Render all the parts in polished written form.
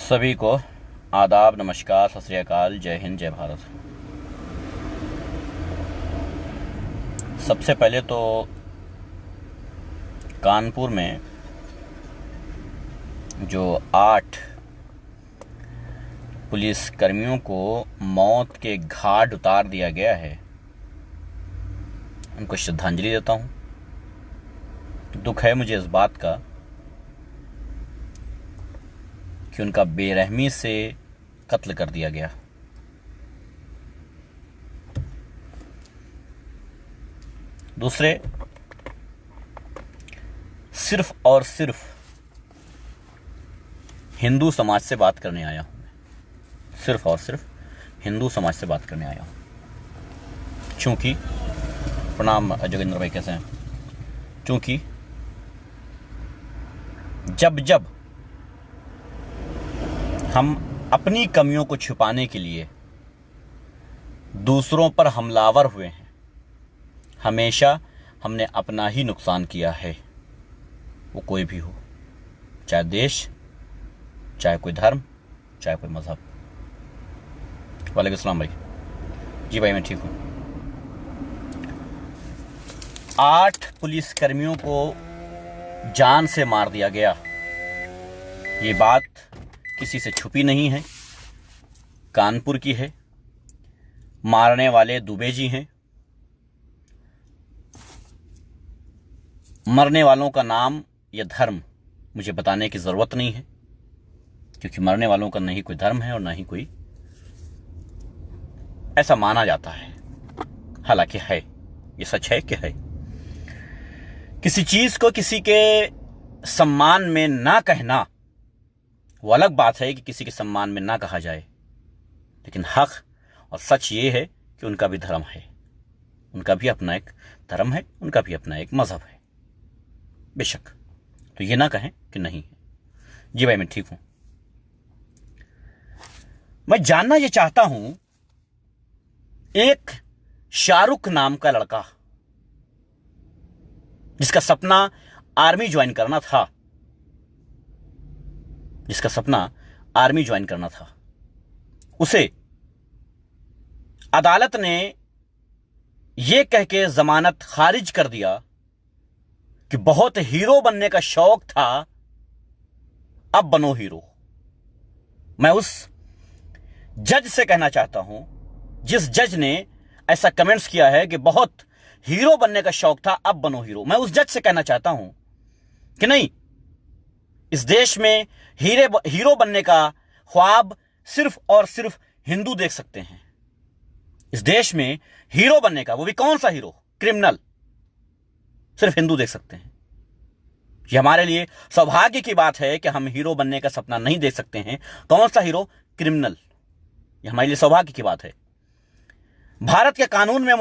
सभी को आदाब, नमस्कार, सत श्री अकाल, जय हिंद, जय भारत। सबसे पहले तो कानपुर में जो 8 पुलिस कर्मियों को मौत के घाट उतार दिया गया है, उनको श्रद्धांजलि देता हूँ। दुख है मुझे इस बात का कि उनका बेरहमी से कत्ल कर दिया गया। दूसरे, सिर्फ और सिर्फ हिंदू समाज से बात करने आया हूं मैं। सिर्फ और सिर्फ हिंदू समाज से बात करने आया हूं। चूंकि प्रणाम जोगिंद्र भाई, कैसे हैं? चूंकि जब हम अपनी कमियों को छुपाने के लिए दूसरों पर हमलावर हुए हैं, हमेशा हमने अपना ही नुकसान किया है। वो कोई भी हो, चाहे देश, चाहे कोई धर्म, चाहे कोई मजहब। वालेकुम सलाम भाई। जी भाई, मैं ठीक हूं। 8 पुलिस कर्मियों को जान से मार दिया गया। ये बात किसी से छुपी नहीं है, कानपुर की है। मारने वाले दुबे जी हैं। मरने वालों का नाम या धर्म मुझे बताने की जरूरत नहीं है, क्योंकि मरने वालों का नहीं कोई धर्म है और ना ही कोई ऐसा माना जाता है। हालांकि है, ये सच है कि है। किसी चीज को किसी के सम्मान में ना कहना वो अलग बात है कि किसी के सम्मान में ना कहा जाए, लेकिन हक और सच ये है कि उनका भी धर्म है, उनका भी अपना एक धर्म है, उनका भी अपना एक मजहब है। बेशक तो ये ना कहें कि नहीं है। जी भाई, मैं ठीक हूं। मैं जानना ये चाहता हूं, एक शाहरुख नाम का लड़का जिसका सपना आर्मी ज्वाइन करना था, उसे अदालत ने यह कह के जमानत खारिज कर दिया कि बहुत हीरो बनने का शौक था, अब बनो हीरो। मैं उस जज से कहना चाहता हूं, जिस जज ने ऐसा कमेंट्स किया है कि बहुत हीरो बनने का शौक था, अब बनो हीरो। मैं उस जज से कहना चाहता हूं कि नहीं, इस देश में हीरो बनने का ख्वाब सिर्फ और सिर्फ हिंदू देख सकते हैं। इस देश में हीरो बनने का, वो भी कौन सा हीरो, क्रिमिनल, सिर्फ हिंदू देख सकते हैं। ये हमारे लिए सौभाग्य की बात है कि हम हीरो बनने का सपना नहीं देख सकते हैं। कौन सा हीरो? क्रिमिनल। ये हमारे लिए सौभाग्य की बात है। भारत के कानून में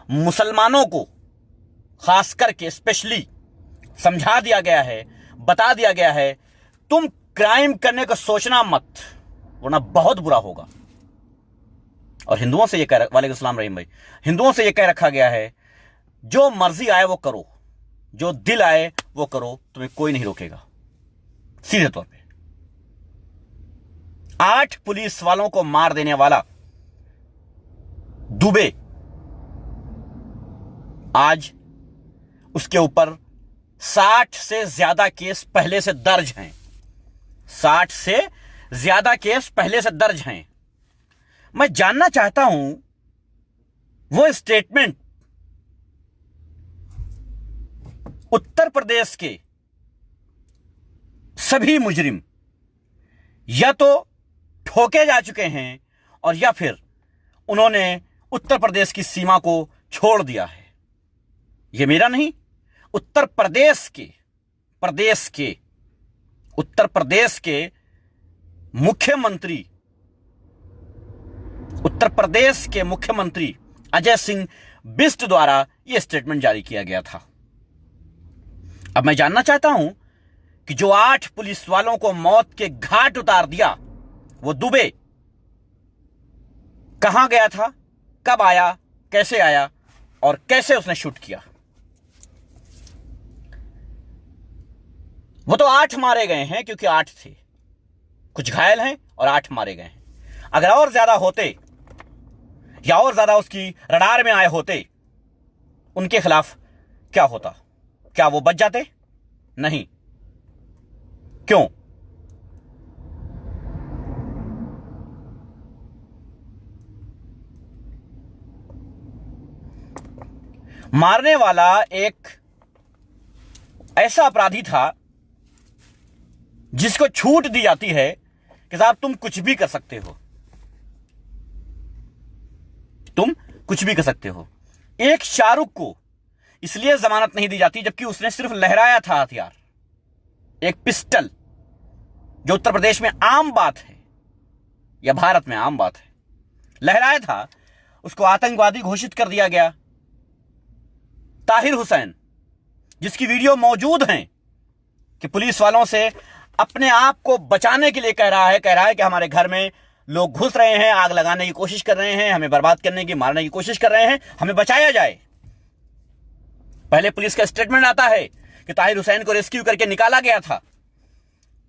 मुसलमानों को खास करके स्पेशली समझा दिया गया है, बता दिया गया है, तुम क्राइम करने का सोचना मत, वरना बहुत बुरा होगा। और हिंदुओं से यह वालेकुम सलाम रहीम भाई, हिंदुओं से यह कह रखा गया है, जो मर्जी आए वो करो, जो दिल आए वो करो, तुम्हें कोई नहीं रोकेगा। सीधे तौर पे 8 पुलिस वालों को मार देने वाला दुबे, आज उसके ऊपर 60 से ज्यादा केस पहले से दर्ज हैं। 60 से ज्यादा केस पहले से दर्ज हैं। मैं जानना चाहता हूं, वो स्टेटमेंट उत्तर प्रदेश के सभी मुजरिम या तो ठोके जा चुके हैं और या फिर उन्होंने उत्तर प्रदेश की सीमा को छोड़ दिया है। यह मेरा नहीं, उत्तर प्रदेश के मुख्यमंत्री अजय सिंह बिष्ट द्वारा यह स्टेटमेंट जारी किया गया था। अब मैं जानना चाहता हूं कि जो 8 पुलिस वालों को मौत के घाट उतार दिया, वो दुबे कहां गया था, कब आया, कैसे आया और कैसे उसने शूट किया। वो तो 8 मारे गए हैं क्योंकि 8 थे, कुछ घायल हैं और 8 मारे गए हैं। अगर और ज्यादा होते या और ज्यादा उसकी रडार में आए होते, उनके खिलाफ क्या होता? क्या वो बच जाते? नहीं। क्यों? मारने वाला एक ऐसा अपराधी था जिसको छूट दी जाती है कि साहब तुम कुछ भी कर सकते हो, तुम कुछ भी कर सकते हो। एक शाहरुख को इसलिए जमानत नहीं दी जाती जबकि उसने सिर्फ लहराया था हथियार, एक पिस्टल, जो उत्तर प्रदेश में आम बात है या भारत में आम बात है, लहराया था, उसको आतंकवादी घोषित कर दिया गया। ताहिर हुसैन, जिसकी वीडियो मौजूद है कि पुलिस वालों से अपने आप को बचाने के लिए कह रहा है कि हमारे घर में लोग घुस रहे हैं, आग लगाने की कोशिश कर रहे हैं, हमें बर्बाद करने की, मारने की कोशिश कर रहे हैं, हमें बचाया जाए। पहले पुलिस का स्टेटमेंट आता है कि ताहिर हुसैन को रेस्क्यू करके निकाला गया था,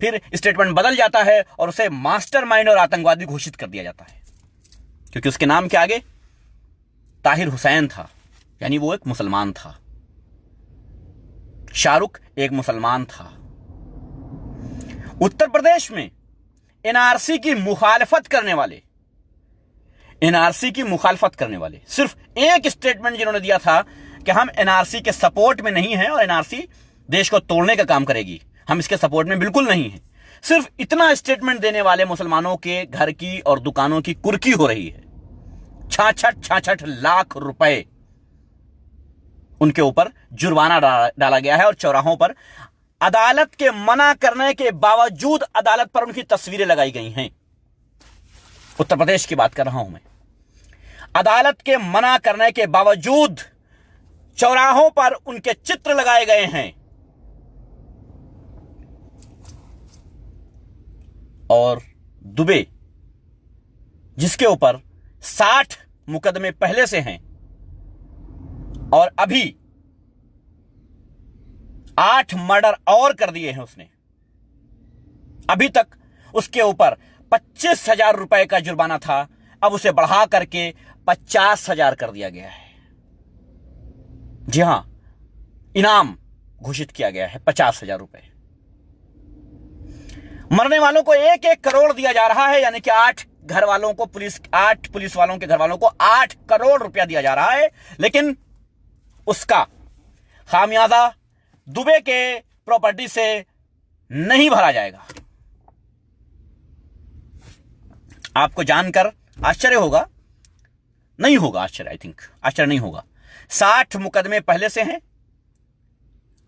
फिर स्टेटमेंट बदल जाता है और उसे मास्टरमाइंड और आतंकवादी घोषित कर दिया जाता है, क्योंकि उसके नाम के आगे ताहिर हुसैन था, यानी वो एक मुसलमान था। शाहरुख एक मुसलमान था। उत्तर प्रदेश में एनआरसी की मुखालफत करने वाले सिर्फ एक स्टेटमेंट जिन्होंने दिया था कि हम एनआरसी के सपोर्ट में नहीं हैं और एनआरसी देश को तोड़ने का काम करेगी, हम इसके सपोर्ट में बिल्कुल नहीं हैं, सिर्फ इतना स्टेटमेंट देने वाले मुसलमानों के घर की और दुकानों की कुर्की हो रही है। 66 लाख रुपए उनके ऊपर जुर्माना डाला गया है और चौराहों पर अदालत के मना करने के बावजूद अदालत पर उनकी तस्वीरें लगाई गई हैं। उत्तर प्रदेश की बात कर रहा हूं मैं। अदालत के मना करने के बावजूद चौराहों पर उनके चित्र लगाए गए हैं और दुबे, जिसके ऊपर 60 मुकदमे पहले से हैं और अभी 8 मर्डर और कर दिए हैं उसने, अभी तक उसके ऊपर 25,000 रुपए का जुर्माना था, अब उसे बढ़ा करके 50,000 कर दिया गया है। जी हां, इनाम घोषित किया गया है 50,000 रुपए। मरने वालों को 1-1 करोड़ दिया जा रहा है, यानी कि 8 पुलिस वालों के घर वालों को 8 करोड़ रुपया दिया जा रहा है, लेकिन उसका खामियाजा दुबे के प्रॉपर्टी से नहीं भरा जाएगा। आपको जानकर आश्चर्य होगा, नहीं होगा आश्चर्य, आई थिंक आश्चर्य नहीं होगा। 60 मुकदमे पहले से हैं,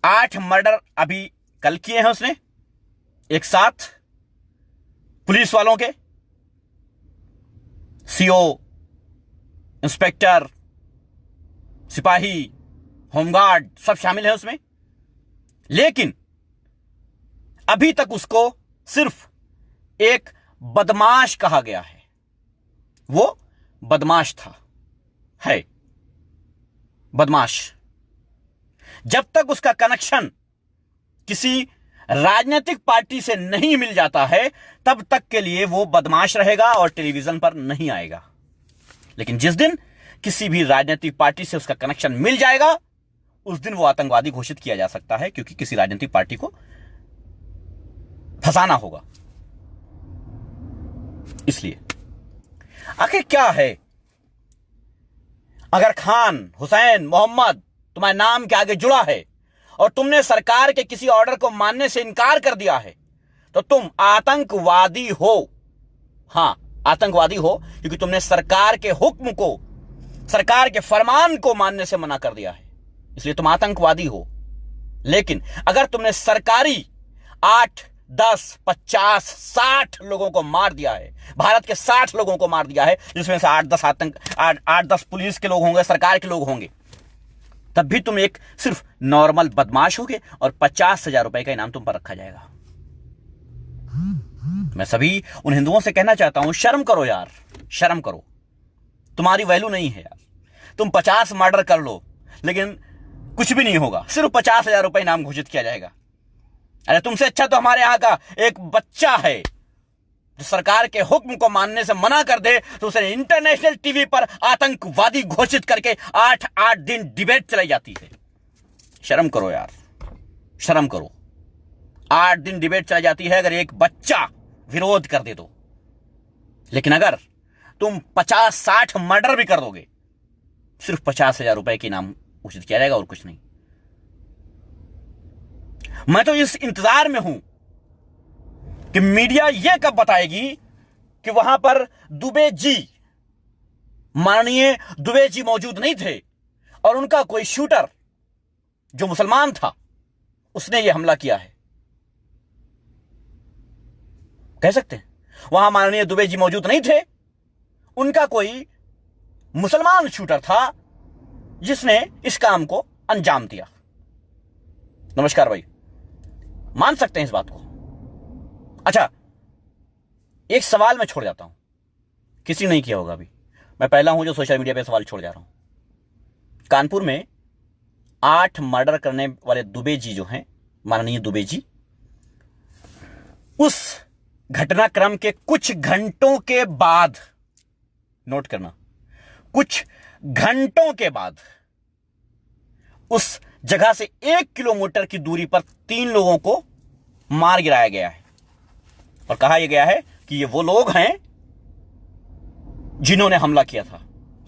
8 मर्डर अभी कल किए हैं उसने एक साथ, पुलिस वालों के, सीओ, इंस्पेक्टर, सिपाही, होमगार्ड सब शामिल है उसमें। लेकिन अभी तक उसको सिर्फ एक बदमाश कहा गया है, वो बदमाश था, है बदमाश। जब तक उसका कनेक्शन किसी राजनीतिक पार्टी से नहीं मिल जाता है, तब तक के लिए वो बदमाश रहेगा और टेलीविजन पर नहीं आएगा। लेकिन जिस दिन किसी भी राजनीतिक पार्टी से उसका कनेक्शन मिल जाएगा, उस दिन वो आतंकवादी घोषित किया जा सकता है, क्योंकि किसी राजनीतिक पार्टी को फंसाना होगा। इसलिए आखिर क्या है, अगर खान, हुसैन, मोहम्मद तुम्हारे नाम के आगे जुड़ा है और तुमने सरकार के किसी ऑर्डर को मानने से इनकार कर दिया है, तो तुम आतंकवादी हो। हां, आतंकवादी हो, क्योंकि तुमने सरकार के हुक्म को, सरकार के फरमान को मानने से मना कर दिया है, इसलिए तुम आतंकवादी हो। लेकिन अगर तुमने सरकारी 8, 10, 50, 60 लोगों को मार दिया है, भारत के 60 लोगों को मार दिया है, जिसमें से 8-10 पुलिस के लोग होंगे, सरकार के लोग होंगे, तब भी तुम एक सिर्फ नॉर्मल बदमाश होगे और 50,000 रुपए का इनाम तुम पर रखा जाएगा। मैं सभी उन हिंदुओं से कहना चाहता हूं, शर्म करो यार, शर्म करो, तुम्हारी वैल्यू नहीं है यार। तुम 50 मर्डर कर लो, लेकिन कुछ भी नहीं होगा, सिर्फ 50,000 रुपए इनाम घोषित किया जाएगा। अरे तुमसे अच्छा तो हमारे यहां का एक बच्चा है जो सरकार के हुक्म को मानने से मना कर दे तो उसे इंटरनेशनल टीवी पर आतंकवादी घोषित करके 8-8 दिन डिबेट चलाई जाती है। शर्म करो यार, शर्म करो। 8 दिन डिबेट चलाई जाती है अगर एक बच्चा विरोध कर दे तो। लेकिन अगर तुम 50-60 मर्डर भी कर दोगे, सिर्फ 50,000 रुपए के इनाम घोषित किया जाएगा और कुछ नहीं। मैं तो इस इंतजार में हूं कि मीडिया यह कब बताएगी कि वहां पर दुबे जी, माननीय दुबे जी मौजूद नहीं थे और उनका कोई शूटर जो मुसलमान था उसने यह हमला किया है। कह सकते हैं वहां माननीय दुबे जी मौजूद नहीं थे, उनका कोई मुसलमान शूटर था जिसने इस काम को अंजाम दिया। नमस्कार भाई, मान सकते हैं इस बात को। अच्छा, एक सवाल मैं छोड़ जाता हूं, किसी ने नहीं किया होगा अभी, मैं पहला हूं जो सोशल मीडिया पे सवाल छोड़ जा रहा हूं। कानपुर में 8 मर्डर करने वाले दुबे जी जो हैं, माननीय दुबे जी, उस घटनाक्रम के कुछ घंटों के बाद, नोट करना, कुछ घंटों के बाद उस जगह से 1 किलोमीटर की दूरी पर 3 लोगों को मार गिराया गया है और कहा यह गया है कि ये वो लोग हैं जिन्होंने हमला किया था।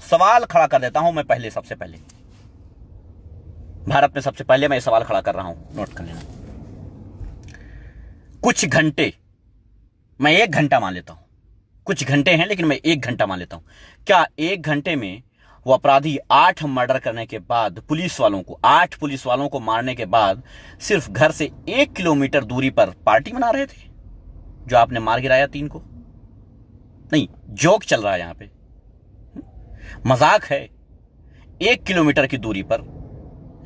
सवाल खड़ा कर देता हूं मैं सबसे पहले भारत में सबसे पहले मैं ये सवाल खड़ा कर रहा हूं, नोट कर लेना। कुछ घंटे, मैं 1 घंटा मान लेता हूं, कुछ घंटे हैं लेकिन मैं 1 घंटा मान लेता हूं। क्या 1 घंटे में वो अपराधी 8 मर्डर करने के बाद, 8 पुलिस वालों को मारने के बाद सिर्फ घर से 1 किलोमीटर दूरी पर पार्टी मना रहे थे जो आपने मार गिराया 3 को? नहीं, जोक चल रहा है यहां पे, मजाक है। 1 किलोमीटर की दूरी पर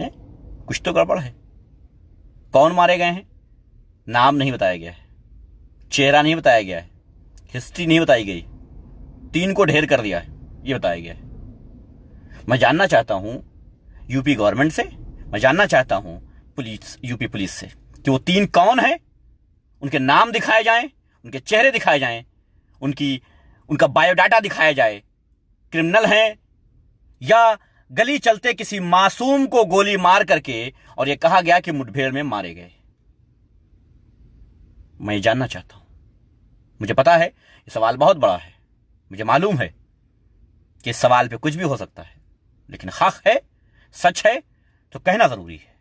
है? कुछ तो गड़बड़ है। कौन मारे गए हैं? नाम नहीं बताया गया है, चेहरा नहीं बताया गया है, हिस्ट्री नहीं बताई गई, 3 को ढेर कर दिया है ये बताया गया है। मैं जानना चाहता हूं यूपी गवर्नमेंट से, मैं जानना चाहता हूं यूपी पुलिस से कि वो 3 कौन है, उनके नाम दिखाए जाएं, उनके चेहरे दिखाए जाएं, उनका बायोडाटा दिखाया जाए। क्रिमिनल हैं या गली चलते किसी मासूम को गोली मार करके और यह कहा गया कि मुठभेड़ में मारे गए? मैं ये जानना चाहता हूं। मुझे पता है ये सवाल बहुत बड़ा है, मुझे मालूम है कि इस सवाल पे कुछ भी हो सकता है, लेकिन हक है, सच है तो कहना जरूरी है।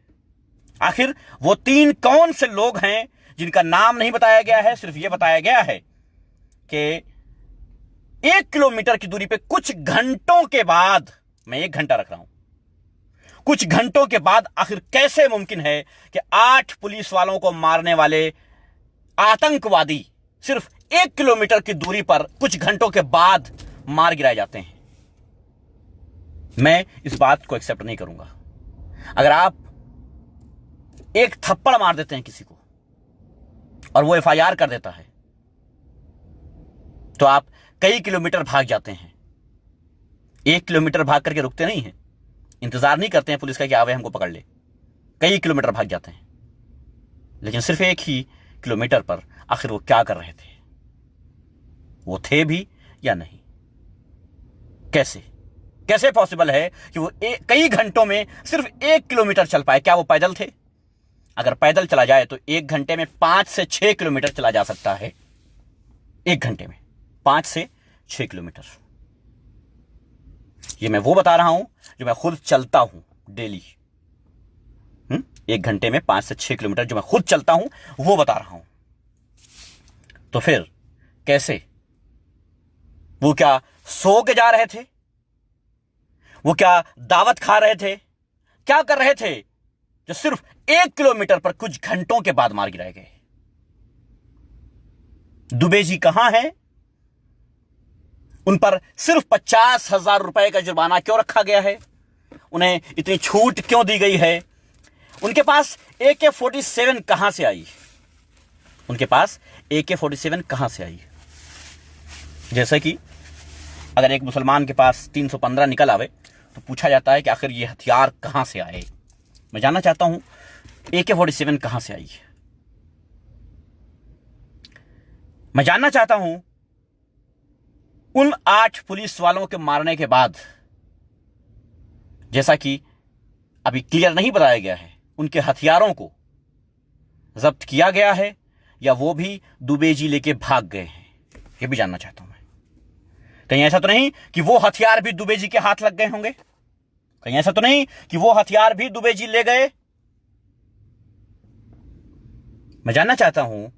आखिर वो 3 कौन से लोग हैं जिनका नाम नहीं बताया गया है, सिर्फ यह बताया गया है कि 1 किलोमीटर की दूरी पे कुछ घंटों के बाद, मैं 1 घंटा रख रहा हूं, कुछ घंटों के बाद आखिर कैसे मुमकिन है कि 8 पुलिस वालों को मारने वाले आतंकवादी सिर्फ 1 किलोमीटर की दूरी पर कुछ घंटों के बाद मार गिराए जाते हैं? मैं इस बात को एक्सेप्ट नहीं करूंगा। अगर आप एक थप्पड़ मार देते हैं किसी को और वो एफआईआर कर देता है तो आप कई किलोमीटर भाग जाते हैं। 1 किलोमीटर भाग करके रुकते नहीं हैं, इंतजार नहीं करते हैं पुलिस का कि आवे हमको पकड़ ले, कई किलोमीटर भाग जाते हैं। लेकिन सिर्फ 1 ही किलोमीटर पर आखिर वो क्या कर रहे थे? वो थे भी या नहीं? कैसे पॉसिबल है कि वो कई घंटों में सिर्फ 1 किलोमीटर चल पाए? क्या वो पैदल थे? अगर पैदल चला जाए तो 1 घंटे में 5 से 6 किलोमीटर चला जा सकता है। 1 घंटे में 5 से 6 किलोमीटर। ये मैं वो बता रहा हूं जो मैं खुद चलता हूं डेली। 1 घंटे में 5 से 6 किलोमीटर जो मैं खुद चलता हूं वो बता रहा हूं। तो फिर कैसे? वो क्या सो के जा रहे थे? वो क्या दावत खा रहे थे? क्या कर रहे थे जो सिर्फ 1 किलोमीटर पर कुछ घंटों के बाद मार गिराए गए? दुबे जी कहां हैं? उन पर सिर्फ 50,000 रुपए का जुर्माना क्यों रखा गया है? उन्हें इतनी छूट क्यों दी गई है? उनके पास AK-47 कहां से आई? उनके पास AK-47 कहां से आई? जैसे कि अगर एक मुसलमान के पास 315 निकल आवे तो पूछा जाता है कि आखिर ये हथियार कहां से आए। मैं जानना चाहता हूं AK-47 कहां से आई? मैं जानना चाहता हूं उन 8 पुलिस वालों के मारने के बाद, जैसा कि अभी क्लियर नहीं बताया गया है, उनके हथियारों को जब्त किया गया है या वो भी दुबे जी लेके भाग गए हैं, ये भी जानना चाहता हूं मैं। कहीं ऐसा तो नहीं कि वो हथियार भी दुबे जी के हाथ लग गए होंगे? कहीं ऐसा तो नहीं कि वो हथियार भी दुबे जी ले गए? मैं जानना चाहता हूं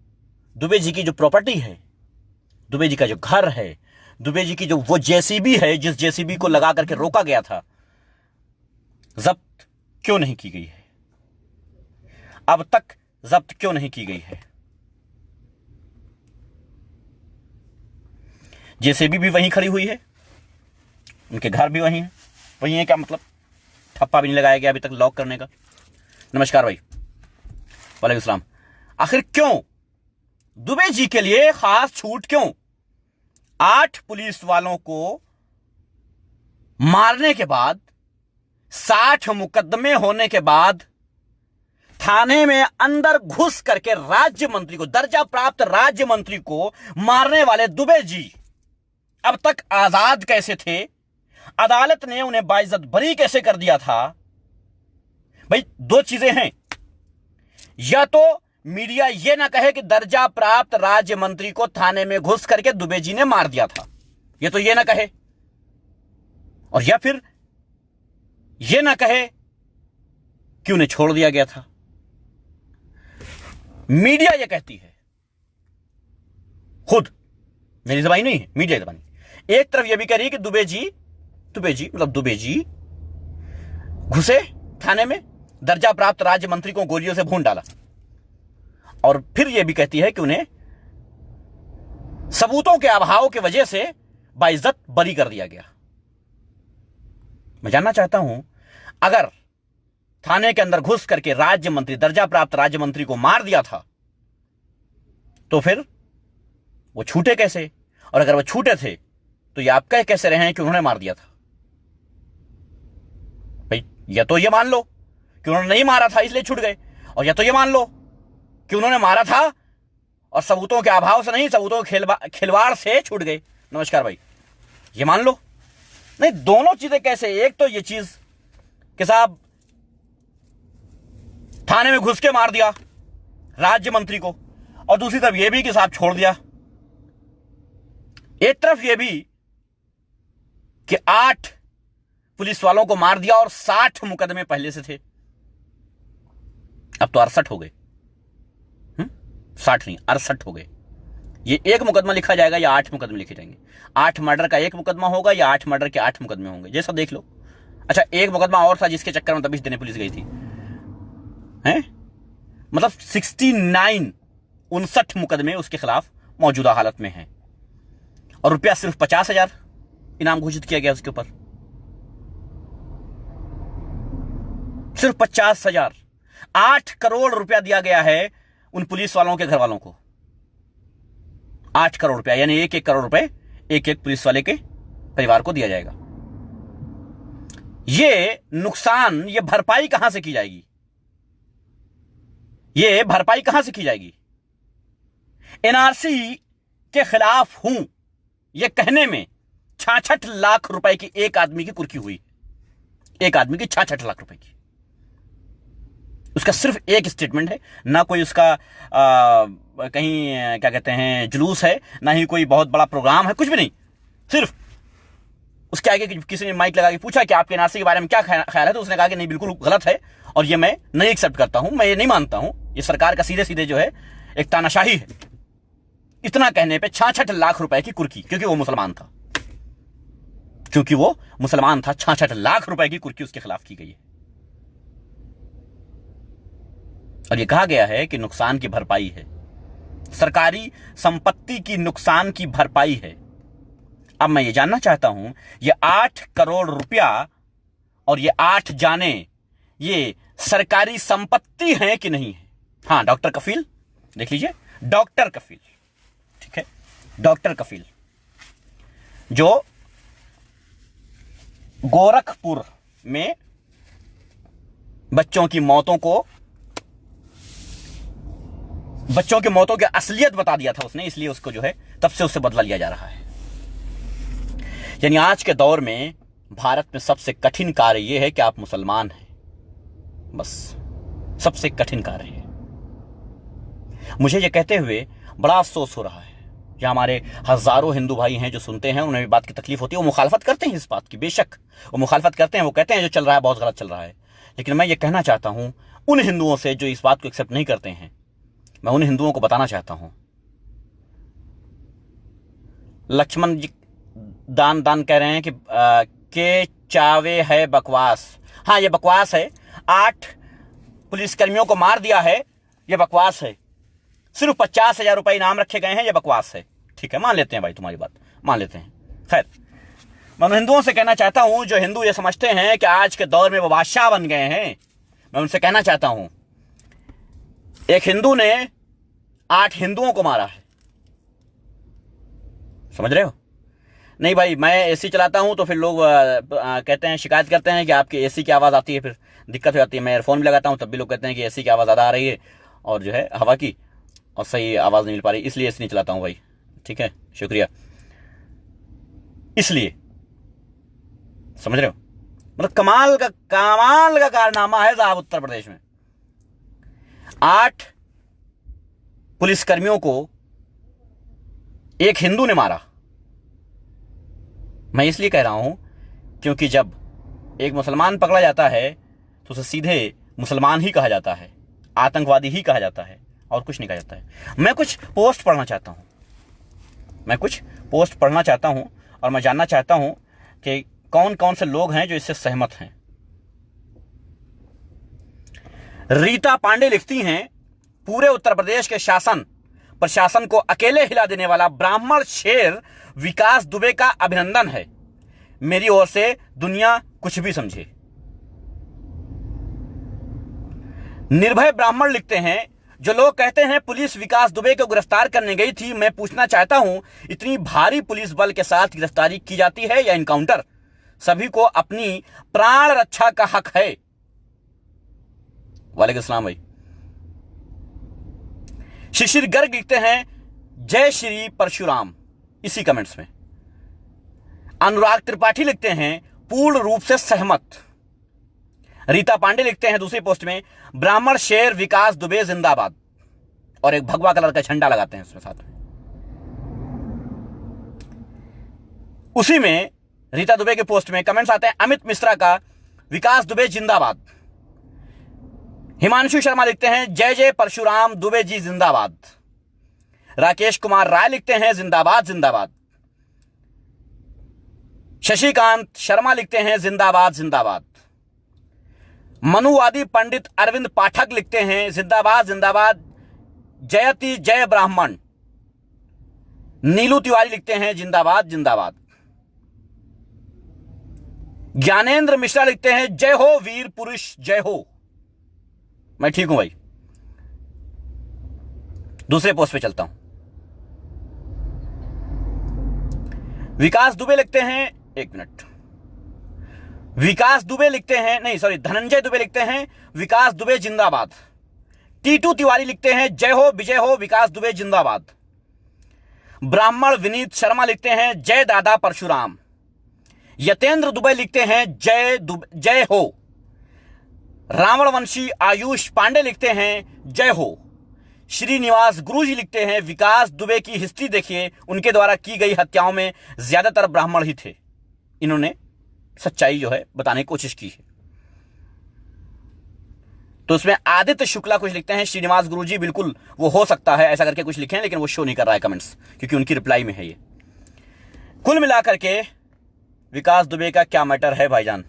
दुबे जी की जो प्रॉपर्टी है, दुबे जी का जो घर है, दुबे जी की जो वो जेसीबी है, जिस जेसीबी को लगा करके रोका गया था, जब्त क्यों नहीं की गई है? अब तक जब्त क्यों नहीं की गई है? जेसीबी भी वहीं खड़ी हुई है, उनके घर भी वहीं है, वहीं है, क्या मतलब ठप्पा भी नहीं लगाया गया अभी तक लॉक करने का? नमस्कार भाई, वालेकुम सलाम। आखिर क्यों दुबे जी के लिए खास छूट क्यों? 8 पुलिस वालों को मारने के बाद, 60 मुकदमे होने के बाद, थाने में अंदर घुस करके राज्य मंत्री को, दर्जा प्राप्त राज्य मंत्री को मारने वाले दुबे जी अब तक आजाद कैसे थे? अदालत ने उन्हें बाइज्जत बरी कैसे कर दिया था? भाई 2 चीजें हैं, या तो मीडिया यह ना कहे कि दर्जा प्राप्त राज्य मंत्री को थाने में घुस करके दुबे जी ने मार दिया था, यह तो यह ना कहे, और या फिर यह ना कहे कि उन्हें छोड़ दिया गया था। मीडिया यह कहती है, खुद मेरी जबानी नहीं है, मीडिया की जबानी। एक तरफ यह भी कह रही है कि दुबे जी घुसे थाने में, दर्जा प्राप्त राज्य मंत्री को गोलियों से भून डाला, और फिर यह भी कहती है कि उन्हें सबूतों के अभाव की वजह से बाइज्जत बरी कर दिया गया। मैं जानना चाहता हूं, अगर थाने के अंदर घुस करके राज्य मंत्री, दर्जा प्राप्त राज्य मंत्री को मार दिया था, तो फिर वो छूटे कैसे? और अगर वो छूटे थे तो ये आप कह कैसे रहे हैं कि उन्होंने मार दिया था? भाई या तो ये मान लो कि उन्होंने नहीं मारा था इसलिए छूट गए, और या तो ये मान लो कि उन्होंने मारा था और सबूतों के अभाव से नहीं, सबूतों के खिलवाड़ से छूट गए। नमस्कार भाई, ये मान लो। नहीं, दोनों चीजें कैसे? एक तो ये चीज कि साहब थाने में घुस के मार दिया राज्य मंत्री को, और दूसरी तरफ यह भी कि साहब छोड़ दिया। एक तरफ यह भी कि 8 पुलिस वालों को मार दिया और 60 मुकदमे पहले से थे, अब तो 68 हो गए। 60 नहीं, 68 हो गए। ये एक मुकदमा लिखा जाएगा या 8 मुकदमे लिखे जाएंगे? 8 मर्डर का एक मुकदमा होगा या 8 मर्डर के 8 मुकदमे होंगे, जैसा देख लो। अच्छा, एक मुकदमा और था जिसके चक्कर में दबिश देने पुलिस गई थी, हैं? मतलब 59 मुकदमे उसके खिलाफ मौजूदा हालत में हैं, और रुपया सिर्फ 50,000 इनाम घोषित किया गया उसके ऊपर। सिर्फ 50,000। 8 करोड़ रुपया दिया गया है उन पुलिस वालों के घर वालों को। 8 करोड़ रुपया, यानी 1-1 करोड़ रुपए एक पुलिस वाले के परिवार को दिया जाएगा। ये नुकसान, ये भरपाई कहां से की जाएगी? ये भरपाई कहां से की जाएगी? एनआरसी के खिलाफ हूं यह कहने में 66 लाख रुपए की एक आदमी की कुर्की हुई। एक आदमी की 66 लाख रुपए की। उसका सिर्फ एक स्टेटमेंट है, ना कोई उसका कहीं क्या कहते हैं जुलूस है, ना ही कोई बहुत बड़ा प्रोग्राम है, कुछ भी नहीं। सिर्फ उसके आगे किसी ने माइक लगा के पूछा कि आपके एनआरसी के बारे में क्या ख्याल है, तो उसने कहा कि नहीं, बिल्कुल गलत है और ये मैं नहीं एक्सेप्ट करता हूं, मैं ये नहीं मानता हूं, ये सरकार का सीधे सीधे जो है एक तानाशाही है। इतना कहने पे 66 लाख रुपए की कुर्की, क्योंकि वो मुसलमान था, 66 लाख रुपए की कुर्की उसके खिलाफ की गई है। और ये कहा गया है कि नुकसान की भरपाई है, सरकारी संपत्ति की नुकसान की भरपाई है। अब मैं ये जानना चाहता हूं, ये 8 करोड़ रुपया और ये 8 जाने, ये सरकारी संपत्ति है कि नहीं है? हां, डॉक्टर कफील, देख लीजिए, डॉक्टर कफील, ठीक है, डॉक्टर कफील जो गोरखपुर में बच्चों की मौतों को बच्चों की मौतों की असलियत बता दिया था उसने, इसलिए उसको जो है तब से उससे बदला लिया जा रहा है। यानी आज के दौर में भारत में सबसे कठिन कार्य यह है कि आप मुसलमान हैं, बस सबसे कठिन कार्य है। मुझे यह कहते हुए बड़ा अफसोस हो रहा है, जो हमारे हजारों हिंदू भाई हैं जो सुनते हैं, उन्हें भी बात की तकलीफ होती है। वो मुखालफत करते हैं इस बात की, बेशक वो मुखालफत करते हैं, वो कहते हैं जो चल रहा है बहुत गलत चल रहा है। लेकिन मैं ये कहना चाहता हूं उन हिंदुओं से जो इस बात को एक्सेप्ट नहीं करते हैं, मैं उन हिंदुओं को बताना चाहता हूं, लक्ष्मण जी दान कह रहे हैं कि के चावे है बकवास। हाँ, ये बकवास है। 8 पुलिसकर्मियों को मार दिया है, ये बकवास है। सिर्फ 50,000 रुपए इनाम रखे गए हैं, ये बकवास है। ठीक है, मान लेते हैं भाई, तुम्हारी बात मान लेते हैं। खैर, मैं उन हिंदुओं से कहना चाहता हूं जो हिंदू ये समझते हैं कि आज के दौर में वो बादशाह बन गए हैं, मैं उनसे कहना चाहता हूं, एक हिंदू ने 8 हिंदुओं को मारा है, समझ रहे हो? नहीं भाई, मैं एसी चलाता हूं तो फिर लोग कहते हैं, शिकायत करते हैं कि आपकी एसी की आवाज़ आती है, फिर दिक्कत हो जाती है। मैं एयरफोन भी लगाता हूं तब भी लोग कहते हैं कि एसी की आवाज़ ज़्यादा आ रही है और जो है हवा की, और सही आवाज़ नहीं मिल पा रही, इसलिए एसी नहीं चलाता हूं भाई। ठीक है, शुक्रिया। इसलिए समझ रहे हो, मतलब कमाल का कारनामा है साहब उत्तर प्रदेश में। 8 पुलिसकर्मियों को एक हिंदू ने मारा। मैं इसलिए कह रहा हूं क्योंकि जब एक मुसलमान पकड़ा जाता है तो उसे सीधे मुसलमान ही कहा जाता है, आतंकवादी ही कहा जाता है, और कुछ नहीं कहा जाता है। मैं कुछ पोस्ट पढ़ना चाहता हूं और मैं जानना चाहता हूं कि कौन कौन से लोग हैं जो इससे सहमत हैं। रीता पांडे लिखती हैं, पूरे उत्तर प्रदेश के प्रशासन को अकेले हिला देने वाला ब्राह्मण शेर विकास दुबे का अभिनंदन है। मेरी ओर से दुनिया कुछ भी समझे। निर्भय ब्राह्मण लिखते हैं, जो लोग कहते हैं पुलिस विकास दुबे को गिरफ्तार करने गई थी, मैं पूछना चाहता हूं, इतनी भारी पुलिस बल के साथ गिरफ्तारी की जाती है या इनकाउंटर? सभी को अपनी प्राण रक्षा का हक है। वालेकुम सलाम भाई। शिशिर गर्ग लिखते हैं, जय श्री परशुराम, इसी कमेंट्स में। अनुराग त्रिपाठी लिखते हैं, पूर्ण रूप से सहमत। रीता पांडे लिखते हैं दूसरी पोस्ट में, ब्राह्मण शेर विकास दुबे जिंदाबाद, और एक भगवा कलर का झंडा लगाते हैं उसमें साथ में। उसी में रीता दुबे के पोस्ट में कमेंट्स आते हैं अमित मिश्रा का, विकास दुबे जिंदाबाद। हिमांशु शर्मा लिखते हैं, जय जय परशुराम दुबे जी जिंदाबाद। राकेश कुमार राय लिखते हैं, जिंदाबाद जिंदाबाद। शशिकांत शर्मा लिखते हैं, जिंदाबाद जिंदाबाद। मनुवादी पंडित अरविंद पाठक लिखते हैं, जिंदाबाद जिंदाबाद, जयति जय ब्राह्मण। नीलू तिवारी लिखते हैं, जिंदाबाद जिंदाबाद। ज्ञानेंद्र मिश्रा लिखते हैं, जय हो वीर पुरुष जय हो। मैं ठीक हूं भाई। दूसरे पोस्ट पे चलता हूं। विकास दुबे लिखते हैं, एक मिनट, विकास दुबे लिखते हैं, नहीं सॉरी, धनंजय दुबे लिखते हैं, विकास दुबे जिंदाबाद। टीटू तिवारी लिखते हैं, जय हो विजय हो विकास दुबे जिंदाबाद। ब्राह्मण विनीत शर्मा लिखते हैं, जय दादा परशुराम। यतेंद्र दुबे लिखते हैं, जय हो। रावणवंशी आयुष पांडे लिखते हैं, जय हो। श्रीनिवास गुरुजी लिखते हैं, विकास दुबे की हिस्ट्री देखिए, उनके द्वारा की गई हत्याओं में ज्यादातर ब्राह्मण ही थे। इन्होंने सच्चाई जो है बताने की कोशिश की है। तो उसमें आदित्य शुक्ला कुछ लिखते हैं, श्रीनिवास गुरुजी बिल्कुल वो हो सकता है ऐसा करके कुछ लिखे हैं, लेकिन वो शो नहीं कर रहा है कमेंट्स, क्योंकि उनकी रिप्लाई में है ये। कुल मिलाकर के विकास दुबे का क्या मैटर है भाईजान?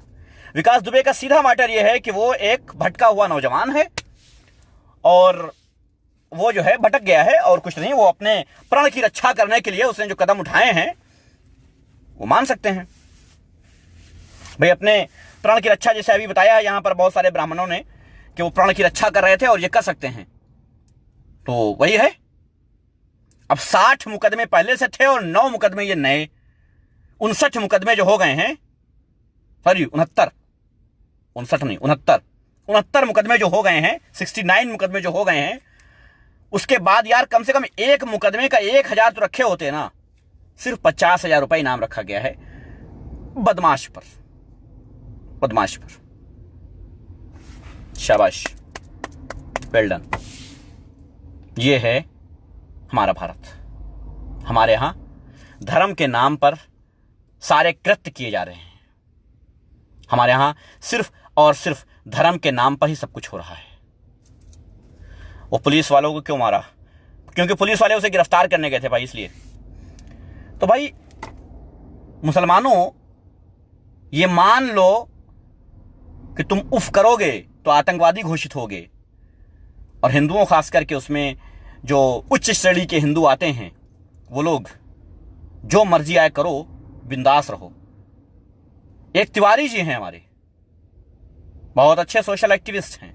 विकास दुबे का सीधा मैटर यह है कि वो एक भटका हुआ नौजवान है और वो जो है भटक गया है और कुछ नहीं। वो अपने प्राण की रक्षा करने के लिए उसने जो कदम उठाए हैं वो मान सकते हैं भाई, अपने प्राण की रक्षा। जैसे अभी बताया है यहां पर बहुत सारे ब्राह्मणों ने कि वो प्राण की रक्षा कर रहे थे और ये कर सकते हैं, तो वही है। अब 60 मुकदमे पहले से थे और 9 मुकदमे ये नए, 59 मुकदमे जो हो गए हैं, सॉरी 69 मुकदमे जो हो गए हैं, 69 मुकदमे जो हो गए हैं, उसके बाद यार कम से कम एक मुकदमे का 1,000 तो रखे होते ना। सिर्फ 50,000 रुपए इनाम रखा गया है बदमाश पर, बदमाश पर। शाबाश, वेल डन। ये है हमारा भारत। हमारे यहां धर्म के नाम पर सारे कृत्य किए जा रहे हैं। हमारे यहां सिर्फ और सिर्फ धर्म के नाम पर ही सब कुछ हो रहा है। वो पुलिस वालों को क्यों मारा? क्योंकि पुलिस वाले उसे गिरफ्तार करने गए थे भाई, इसलिए। तो भाई मुसलमानों, ये मान लो कि तुम उफ करोगे तो आतंकवादी घोषित होगे, और हिंदुओं खास करके उसमें जो उच्च श्रेणी के हिंदू आते हैं, वो लोग जो मर्जी आए करो, बिंदास रहो। एक तिवारी जी हैं हमारे, बहुत अच्छे सोशल एक्टिविस्ट हैं।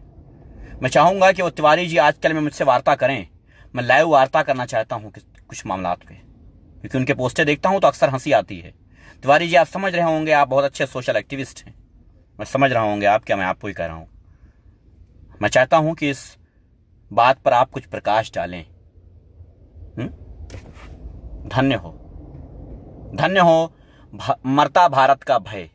मैं चाहूंगा कि वो तिवारी जी आजकल में मुझसे वार्ता करें। मैं लाइव वार्ता करना चाहता हूं कुछ मामलात पे, क्योंकि उनके पोस्टें देखता हूं तो अक्सर हंसी आती है। तिवारी जी, आप समझ रहे होंगे, आप बहुत अच्छे सोशल एक्टिविस्ट हैं। मैं समझ रहा होंगे आप क्या, मैं आपको ही कह रहा हूं। मैं चाहता हूं कि इस बात पर आप कुछ प्रकाश डालें। धन्य हो, धन्य हो मरता भारत का भय।